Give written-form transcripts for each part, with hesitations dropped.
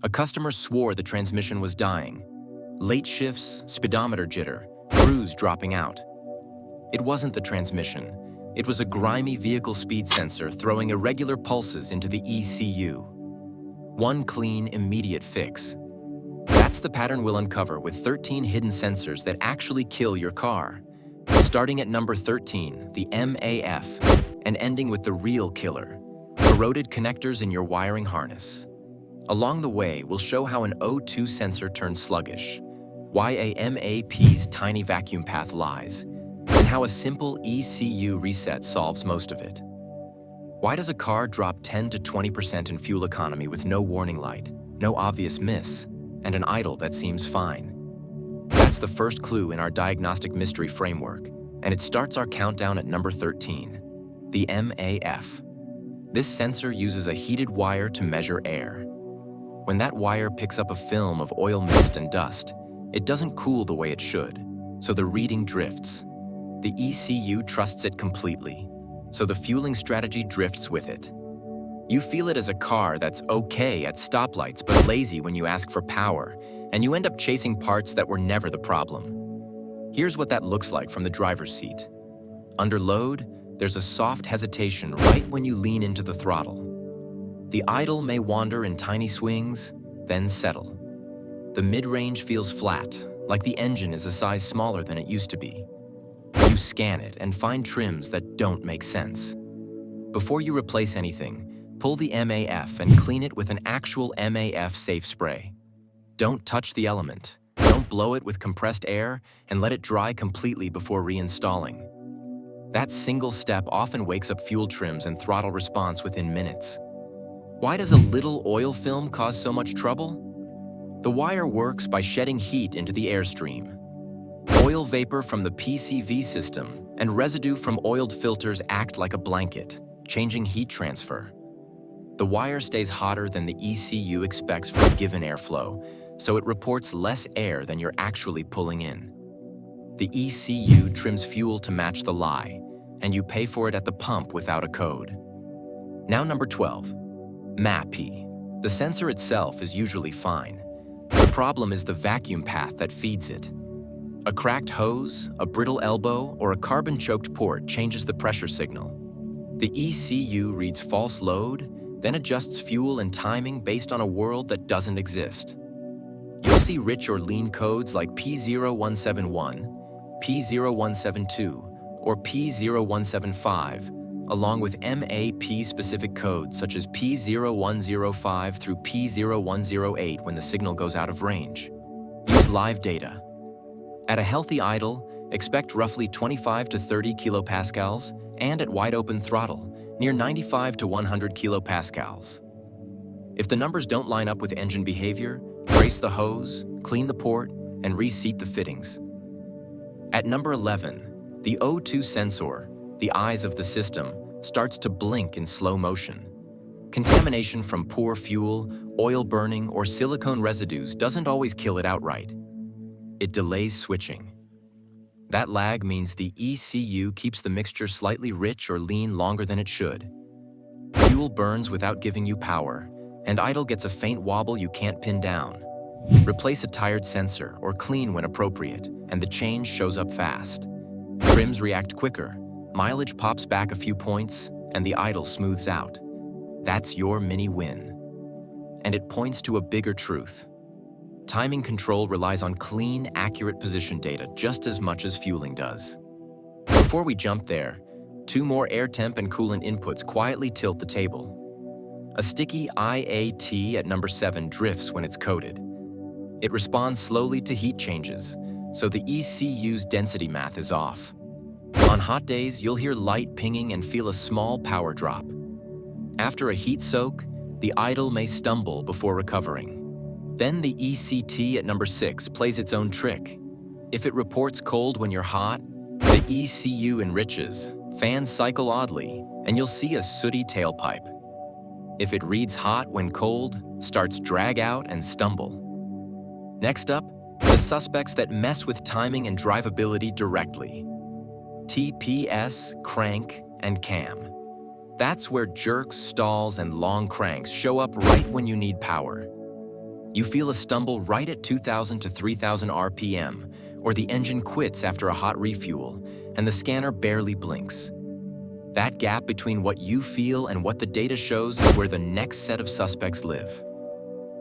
A customer swore the transmission was dying. Late shifts, speedometer jitter, cruise dropping out. It wasn't the transmission. It was a grimy vehicle speed sensor throwing irregular pulses into the ECU. One clean, immediate fix. That's the pattern we'll uncover with 13 hidden sensors that actually kill your car. Starting at number 13, the MAF, and ending with the real killer, corroded connectors in your wiring harness. Along the way, we'll show how an O2 sensor turns sluggish, why a MAP's tiny vacuum path lies, and how a simple ECU reset solves most of it. Why does a car drop 10 to 20% in fuel economy with no warning light, no obvious miss, and an idle that seems fine? That's the first clue in our diagnostic mystery framework, and it starts our countdown at number 13, the MAF. This sensor uses a heated wire to measure air. When that wire picks up a film of oil mist and dust, it doesn't cool the way it should, so the reading drifts. The ECU trusts it completely, so the fueling strategy drifts with it. You feel it as a car that's okay at stoplights but lazy when you ask for power, and you end up chasing parts that were never the problem. Here's what that looks like from the driver's seat. Under load, there's a soft hesitation right when you lean into the throttle. The idle may wander in tiny swings, then settle. The mid-range feels flat, like the engine is a size smaller than it used to be. You scan it and find trims that don't make sense. Before you replace anything, pull the MAF and clean it with an actual MAF safe spray. Don't touch the element. Don't blow it with compressed air, and let it dry completely before reinstalling. That single step often wakes up fuel trims and throttle response within minutes. Why does a little oil film cause so much trouble? The wire works by shedding heat into the airstream. Oil vapor from the PCV system and residue from oiled filters act like a blanket, changing heat transfer. The wire stays hotter than the ECU expects for a given airflow, so it reports less air than you're actually pulling in. The ECU trims fuel to match the lie, and you pay for it at the pump without a code. Now number 12, MAPI. The sensor itself is usually fine. The problem is the vacuum path that feeds it. A cracked hose, a brittle elbow, or a carbon-choked port changes the pressure signal. The ECU reads false load, then adjusts fuel and timing based on a world that doesn't exist. You'll see rich or lean codes like P0171, P0172, or P0175, along with MAP-specific codes such as P0105 through P0108 when the signal goes out of range. Use live data. At a healthy idle, expect roughly 25 to 30 kilopascals, and at wide-open throttle, near 95 to 100 kilopascals. If the numbers don't line up with engine behavior, trace the hose, clean the port, and reseat the fittings. At number 11, the O2 sensor, the eyes of the system, starts to blink in slow motion. Contamination from poor fuel, oil burning, or silicone residues doesn't always kill it outright. It delays switching. That lag means the ECU keeps the mixture slightly rich or lean longer than it should. Fuel burns without giving you power, and idle gets a faint wobble you can't pin down. Replace a tired sensor or clean when appropriate, and the change shows up fast. Trims react quicker, mileage pops back a few points, and the idle smooths out. That's your mini win. And it points to a bigger truth. Timing control relies on clean, accurate position data just as much as fueling does. Before we jump there, 2 more air temp and coolant inputs quietly tilt the table. A sticky IAT at number 7 drifts when it's coated. It responds slowly to heat changes, so the ECU's density math is off. On hot days, you'll hear light pinging and feel a small power drop. After a heat soak, the idle may stumble before recovering. Then the ECT at number 6 plays its own trick. If it reports cold when you're hot, the ECU enriches, fans cycle oddly, and you'll see a sooty tailpipe. If it reads hot when cold, starts drag out and stumble. Next up, the suspects that mess with timing and drivability directly. TPS, crank, and cam. That's where jerks, stalls, and long cranks show up right when you need power. You feel a stumble right at 2,000 to 3,000 RPM, or the engine quits after a hot refuel, and the scanner barely blinks. That gap between what you feel and what the data shows is where the next set of suspects live.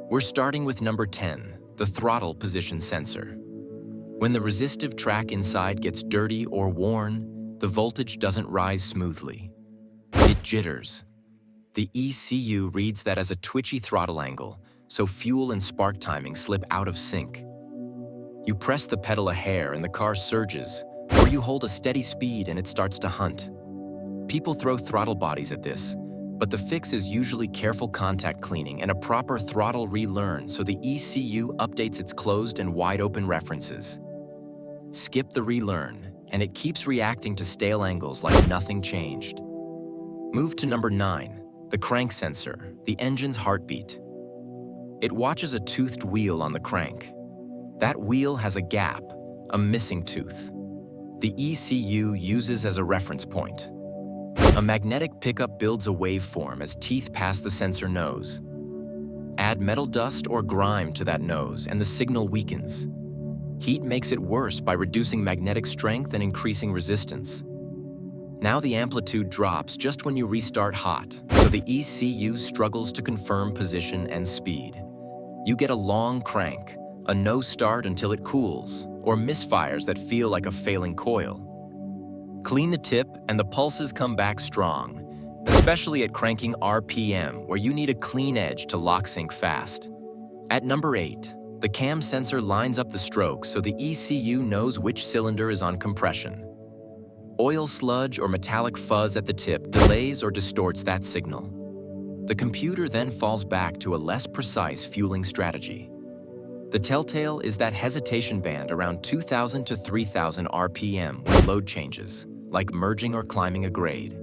We're starting with number 10, the throttle position sensor. When the resistive track inside gets dirty or worn, the voltage doesn't rise smoothly. It jitters. The ECU reads that as a twitchy throttle angle, so fuel and spark timing slip out of sync. You press the pedal a hair and the car surges, or you hold a steady speed and it starts to hunt. People throw throttle bodies at this, but the fix is usually careful contact cleaning and a proper throttle relearn so the ECU updates its closed and wide-open references. Skip the relearn, and it keeps reacting to stale angles like nothing changed. Move to number 9, the crank sensor, the engine's heartbeat. It watches a toothed wheel on the crank. That wheel has a gap, a missing tooth. The ECU uses as a reference point. A magnetic pickup builds a waveform as teeth pass the sensor nose. Add metal dust or grime to that nose and the signal weakens. Heat makes it worse by reducing magnetic strength and increasing resistance. Now the amplitude drops just when you restart hot, so the ECU struggles to confirm position and speed. You get a long crank, a no start until it cools, or misfires that feel like a failing coil. Clean the tip and the pulses come back strong, especially at cranking RPM where you need a clean edge to lock sync fast. At number 8, the cam sensor lines up the strokes so the ECU knows which cylinder is on compression. Oil sludge or metallic fuzz at the tip delays or distorts that signal. The computer then falls back to a less precise fueling strategy. The telltale is that hesitation band around 2,000 to 3,000 RPM when load changes, like merging or climbing a grade.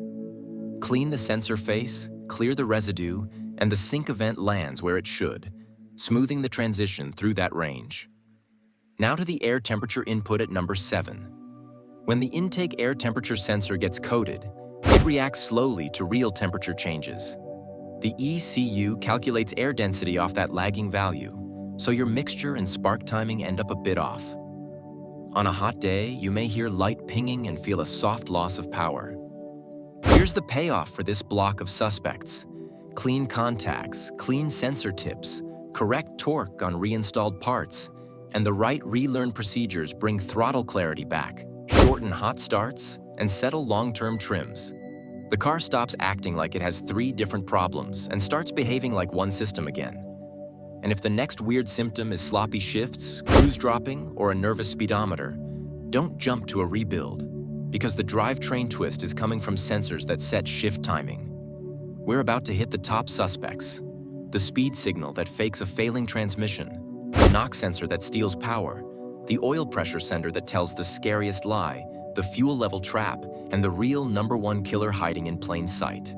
Clean the sensor face, clear the residue, and the sync event lands where it should, smoothing the transition through that range. Now to the air temperature input at number 7. When the intake air temperature sensor gets coded, it reacts slowly to real temperature changes. The ECU calculates air density off that lagging value, so your mixture and spark timing end up a bit off. On a hot day, you may hear light pinging and feel a soft loss of power. Here's the payoff for this block of suspects: clean contacts, clean sensor tips, correct torque on reinstalled parts, and the right relearn procedures bring throttle clarity back, shorten hot starts, and settle long-term trims. The car stops acting like it has 3 different problems and starts behaving like one system again. And if the next weird symptom is sloppy shifts, cruise dropping, or a nervous speedometer, don't jump to a rebuild, because the drivetrain twist is coming from sensors that set shift timing. We're about to hit the top suspects: the speed signal that fakes a failing transmission, the knock sensor that steals power, the oil pressure sender that tells the scariest lie, the fuel level trap, and the real number 1 killer hiding in plain sight.